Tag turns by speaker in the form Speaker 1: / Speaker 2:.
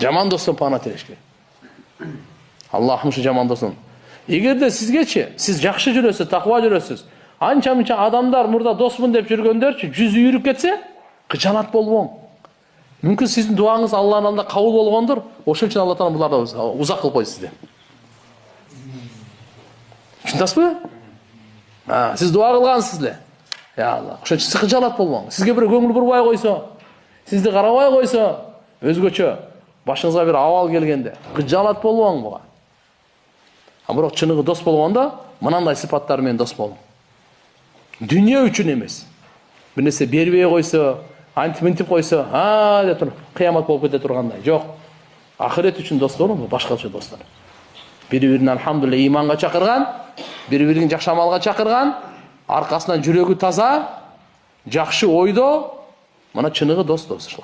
Speaker 1: Жаман достон пана тирешке. Аллахым ушу жаман достон. Эгерде сизгечи, сиз жакшы жүрөсүз, таква жүрөсүз, анча-мынча адамдар мурда досмун деп жүргөндөрчү жүзү үйрүп кетсе, кыжалат болбоң. Мүмкүн сиздин дуаңыз Алланын алдында кабыл болгондур, ошон үчүн Алла Таала буларды узак кылып койду сизди. Түшүндүңүзбү? Сиз дуа кылгансыз эле. Я Алла, ошон үчүн кыжалат болбоң. Сизге бир көңүл бурбай койсо, сизди карабай койсо, өзгөчө башыңызга бир абал келгенде кыжалат болбоң буга. Бирок чыныгы дос болгондо мынандай сыпаттар менен дос болуң. Дүнүйө үчүн эмес. Бир нерсе бербей койсо, антип койсо, деп туруп кыямат болуп кете тургандай. Жок. Ахирет үчүн дос болуң, башкача достор. Бири-бирин алхамдулилlah иманга чакырган, бири-бирин жакшы амалга чакырган, аркасынан жүрөгү таза, жакшы ойдо, мына чыныгы дос достор.